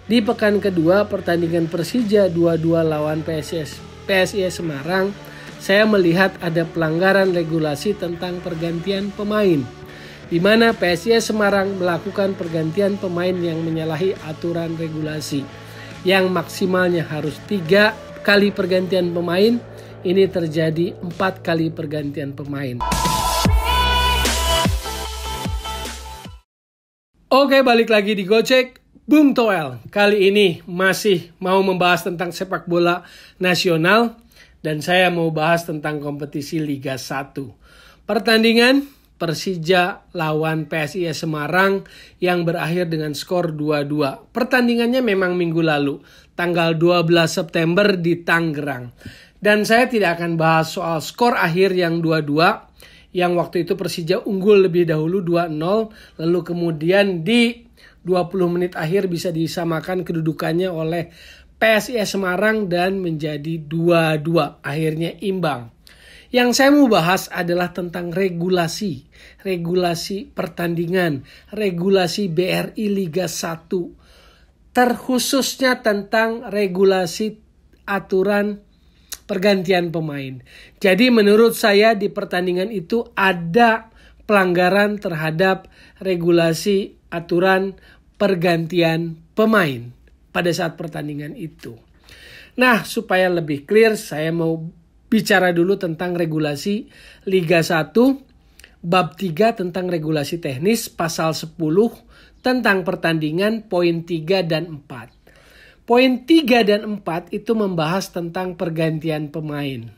Di pekan kedua pertandingan Persija 2-2 lawan PSIS Semarang, saya melihat ada pelanggaran regulasi tentang pergantian pemain, di mana PSIS Semarang melakukan pergantian pemain yang menyalahi aturan regulasi, yang maksimalnya harus 3 kali pergantian pemain. Ini terjadi 4 kali pergantian pemain. Oke, balik lagi di Gocek Bung Toel. Kali ini masih mau membahas tentang sepak bola nasional, dan saya mau bahas tentang kompetisi Liga 1. Pertandingan Persija lawan PSIS Semarang yang berakhir dengan skor 2-2. Pertandingannya memang minggu lalu, tanggal 12 September di Tangerang. Dan saya tidak akan bahas soal skor akhir yang 2-2, yang waktu itu Persija unggul lebih dahulu 2-0, lalu kemudian di 20 menit akhir bisa disamakan kedudukannya oleh PSIS Semarang dan menjadi 2-2, akhirnya imbang. Yang saya mau bahas adalah tentang regulasi pertandingan, regulasi BRI Liga 1, terkhususnya tentang regulasi aturan pergantian pemain. Jadi menurut saya di pertandingan itu ada pelanggaran terhadap regulasi aturan pergantian pemain pada saat pertandingan itu. Nah, supaya lebih clear, saya mau bicara dulu tentang regulasi Liga 1, bab 3 tentang regulasi teknis, pasal 10 tentang pertandingan, poin 3 dan 4. Poin 3 dan 4 itu membahas tentang pergantian pemain.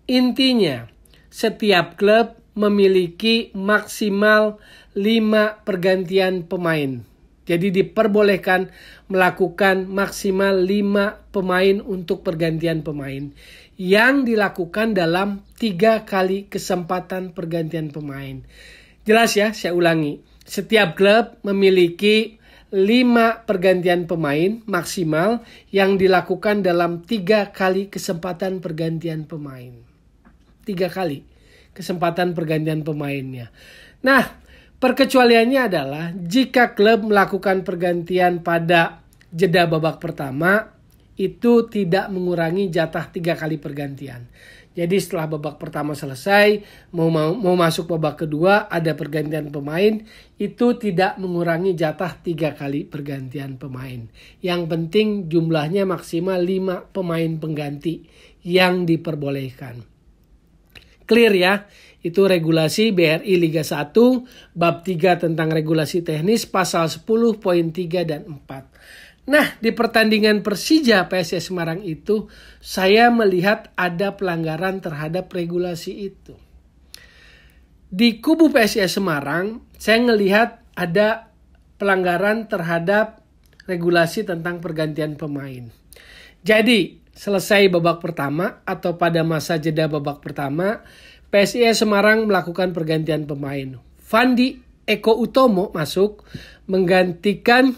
Intinya, setiap klub memiliki maksimal 5 pergantian pemain. Jadi diperbolehkan melakukan maksimal 5 pemain untuk pergantian pemain, yang dilakukan dalam 3 kali kesempatan pergantian pemain. Jelas ya, saya ulangi. Setiap klub memiliki 5 pergantian pemain maksimal yang dilakukan dalam 3 kali kesempatan pergantian pemain. 3 kali kesempatan pergantian pemainnya. Nah, perkecualiannya adalah jika klub melakukan pergantian pada jeda babak pertama, itu tidak mengurangi jatah 3 kali pergantian. Jadi setelah babak pertama selesai, mau masuk babak kedua, ada pergantian pemain, itu tidak mengurangi jatah 3 kali pergantian pemain. Yang penting jumlahnya maksimal 5 pemain pengganti yang diperbolehkan. Clear ya? Itu regulasi BRI Liga 1, bab 3 tentang regulasi teknis, pasal 10, poin 3 dan 4. Nah, di pertandingan Persija PSIS Semarang itu, saya melihat ada pelanggaran terhadap regulasi itu. Di kubu PSIS Semarang, saya melihat ada pelanggaran terhadap regulasi tentang pergantian pemain. Jadi, selesai babak pertama atau pada masa jeda babak pertama, PSIS Semarang melakukan pergantian pemain. Fandi Eko Utomo masuk menggantikan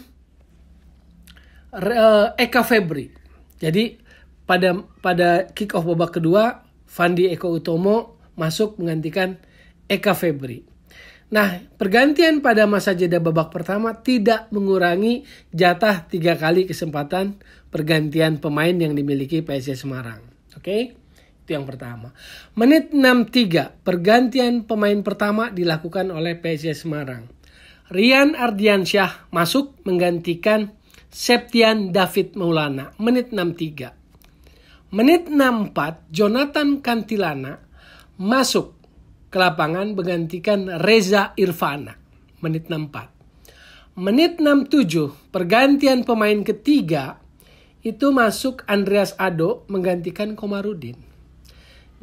Eka Febri. Jadi pada kick off babak kedua, Fandi Eko Utomo masuk menggantikan Eka Febri. Nah, pergantian pada masa jeda babak pertama tidak mengurangi jatah 3 kali kesempatan pergantian pemain yang dimiliki PSIS Semarang. Oke? Itu yang pertama. Menit 63, pergantian pemain pertama dilakukan oleh PSIS Semarang. Rian Ardiansyah masuk menggantikan Septian David Maulana, menit 63. Menit 64, Jonathan Kantilana masuk ke lapangan menggantikan Reza Irfana, menit 64. Menit 67, pergantian pemain ketiga itu masuk Andreas Ado menggantikan Komarudin.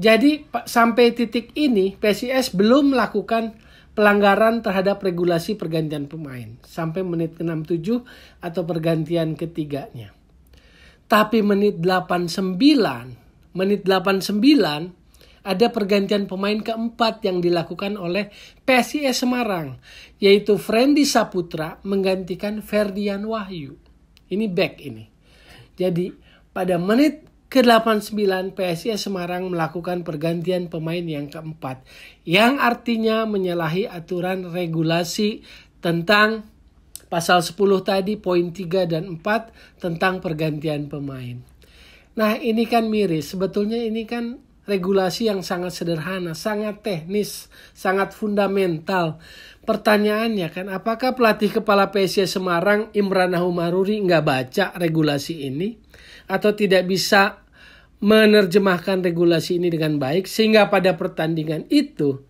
Jadi sampai titik ini PSIS belum melakukan pelanggaran terhadap regulasi pergantian pemain sampai menit ke-67 atau pergantian ketiganya. Tapi menit 89 ada pergantian pemain keempat yang dilakukan oleh PSIS Semarang, yaitu Friendly Saputra menggantikan Ferdian Wahyu. Ini back ini. Jadi pada menit ke-89 PSIS Semarang melakukan pergantian pemain yang keempat, yang artinya menyalahi aturan regulasi tentang pasal 10 tadi poin 3 dan 4 tentang pergantian pemain. Nah, ini kan miris. Sebetulnya ini kan regulasi yang sangat sederhana, sangat teknis, sangat fundamental. Pertanyaannya kan, apakah pelatih kepala PSIS Semarang Imran Nahum-Maruri nggak baca regulasi ini? Atau tidak bisa menerjemahkan regulasi ini dengan baik? Sehingga pada pertandingan itu,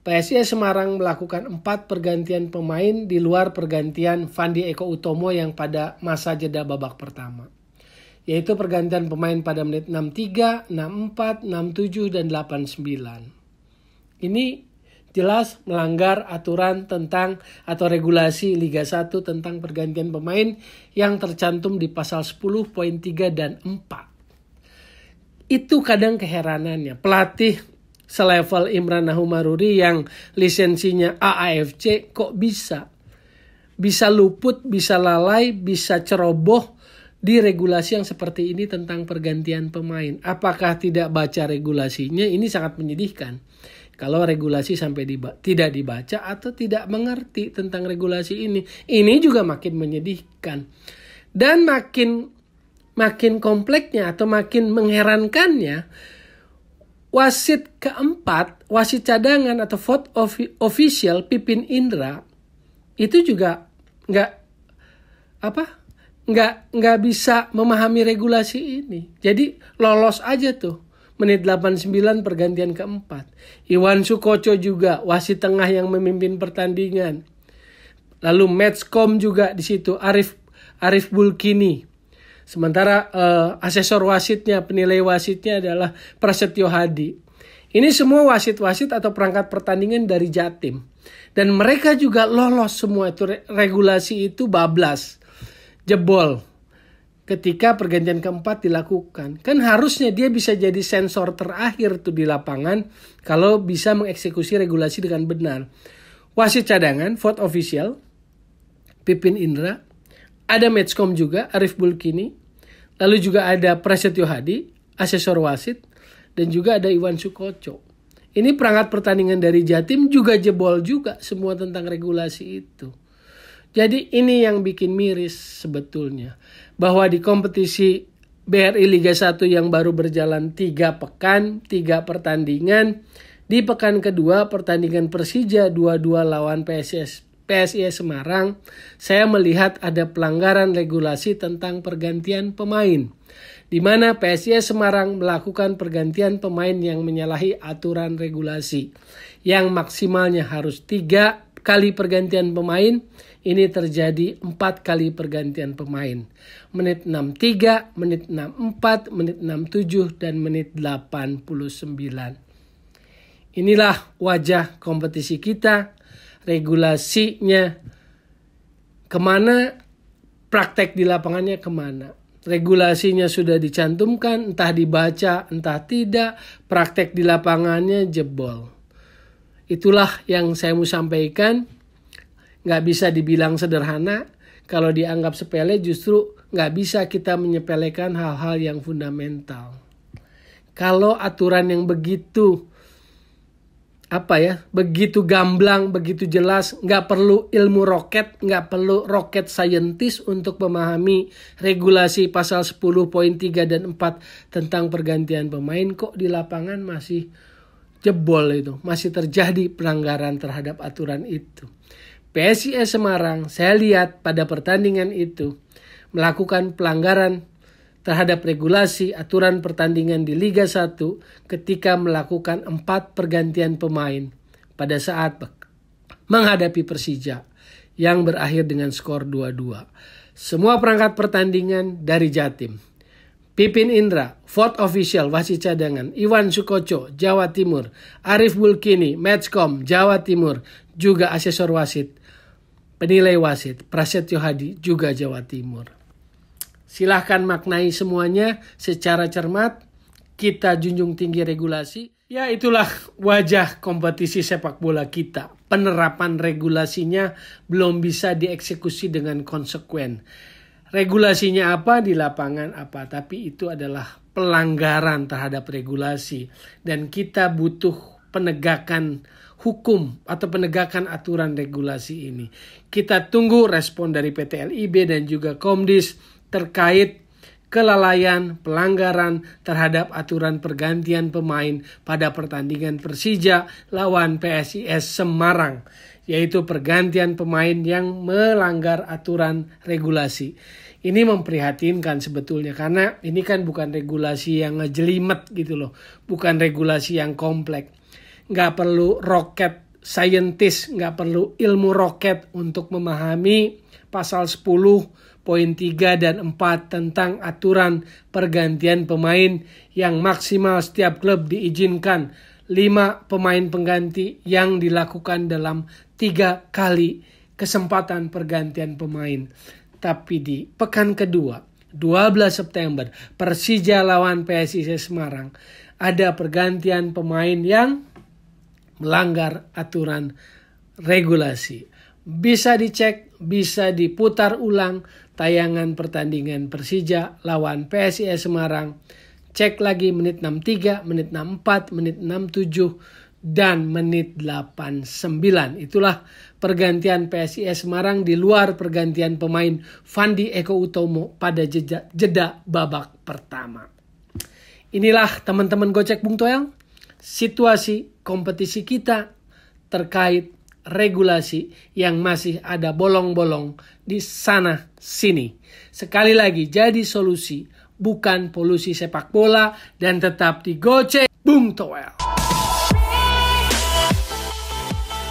PSIS Semarang melakukan 4 pergantian pemain di luar pergantian Fandi Eko Utomo yang pada masa jeda babak pertama. Yaitu pergantian pemain pada menit 63, 64, 67, dan 89. Ini jelas melanggar aturan tentang atau regulasi Liga 1 tentang pergantian pemain yang tercantum di pasal 10 poin 3 dan 4. Itu kadang keheranannya. Pelatih selevel Imran Nahum-Maruri yang lisensinya AAFC kok bisa luput, bisa lalai, bisa ceroboh di regulasi yang seperti ini tentang pergantian pemain. Apakah tidak baca regulasinya? Ini sangat menyedihkan. Kalau regulasi sampai tidak dibaca atau tidak mengerti tentang regulasi ini juga makin menyedihkan. Dan makin kompleknya atau makin mengherankannya, wasit keempat, wasit cadangan atau vote official Pipin Indra itu juga nggak bisa memahami regulasi ini. Jadi lolos aja tuh menit 89 pergantian keempat. Iwan Sukoco juga wasit tengah yang memimpin pertandingan. Lalu Matchcom juga di situ Arif Bulkini. Sementara asesor wasitnya, penilai wasitnya adalah Prasetyo Hadi. Ini semua wasit-wasit atau perangkat pertandingan dari Jatim. Dan mereka juga lolos semua itu, regulasi itu bablas. Jebol ketika pergantian keempat dilakukan. Kan harusnya dia bisa jadi sensor terakhir tuh di lapangan kalau bisa mengeksekusi regulasi dengan benar. Wasit cadangan, vote official, Pipin Indra, ada Matchcom juga, Arif Bulkini, lalu juga ada Prasetyo Hadi, asesor wasit, dan juga ada Iwan Sukoco. Ini perangkat pertandingan dari Jatim juga jebol juga semua tentang regulasi itu. Jadi ini yang bikin miris sebetulnya. Bahwa di kompetisi BRI Liga 1 yang baru berjalan 3 pekan, 3 pertandingan. Di pekan kedua pertandingan Persija 2-2 lawan PSIS Semarang. Saya melihat ada pelanggaran regulasi tentang pergantian pemain. Di mana PSIS Semarang melakukan pergantian pemain yang menyalahi aturan regulasi. Yang maksimalnya harus 3 kali pergantian pemain. Ini terjadi 4 kali pergantian pemain. Menit 63, menit 64, menit 67, dan menit 89. Inilah wajah kompetisi kita. Regulasinya kemana, praktek di lapangannya kemana. Regulasinya sudah dicantumkan, entah dibaca, entah tidak. Praktek di lapangannya jebol. Itulah yang saya mau sampaikan. Nggak bisa dibilang sederhana. Kalau dianggap sepele justru nggak bisa kita menyepelekan hal-hal yang fundamental. Kalau aturan yang begitu begitu gamblang, begitu jelas, nggak perlu ilmu roket, nggak perlu rocket scientist untuk memahami regulasi pasal 10 poin 3 dan 4 tentang pergantian pemain, kok di lapangan masih jebol itu, masih terjadi pelanggaran terhadap aturan itu. PSIS Semarang, saya lihat pada pertandingan itu melakukan pelanggaran terhadap regulasi aturan pertandingan di Liga 1 ketika melakukan 4 pergantian pemain pada saat menghadapi Persija yang berakhir dengan skor 2-2. Semua perangkat pertandingan dari Jatim. Pipin Indra, vote official, wasit cadangan, Iwan Sukoco, Jawa Timur, Arif Bulkini, Matchcom, Jawa Timur, juga asesor wasit, penilai wasit, Prasetyo Hadi, juga Jawa Timur. Silahkan maknai semuanya secara cermat, kita junjung tinggi regulasi. Ya, itulah wajah kompetisi sepak bola kita. Penerapan regulasinya belum bisa dieksekusi dengan konsekuen. Regulasinya apa, di lapangan apa, tapi itu adalah pelanggaran terhadap regulasi. Dan kita butuh penegakan hukum atau penegakan aturan regulasi ini. Kita tunggu respon dari PT LIB dan juga Komdis terkait kelalaian, pelanggaran terhadap aturan pergantian pemain pada pertandingan Persija lawan PSIS Semarang, yaitu pergantian pemain yang melanggar aturan regulasi. Ini memprihatinkan sebetulnya, karena ini kan bukan regulasi yang ngejelimet gitu loh, bukan regulasi yang kompleks. Nggak perlu rocket scientist, nggak perlu ilmu roket untuk memahami pasal 10.3 dan 4 tentang aturan pergantian pemain yang maksimal setiap klub diizinkan 5 pemain pengganti yang dilakukan dalam 3 kali kesempatan pergantian pemain. Tapi di pekan kedua, 12 September, Persija lawan PSIS Semarang, ada pergantian pemain yang melanggar aturan regulasi. Bisa dicek, bisa diputar ulang tayangan pertandingan Persija lawan PSIS Semarang. Cek lagi menit 63, menit 64, menit 67, dan menit 89. Itulah pergantian PSIS Semarang di luar pergantian pemain Fandi Eko Utomo pada jeda babak pertama. Inilah teman-teman Gocek Bung Toel, situasi kompetisi kita terkait regulasi yang masih ada bolong-bolong di sana sini. Sekali lagi, jadi solusi bukan polusi sepak bola, dan tetap di Gocek Bung Toel.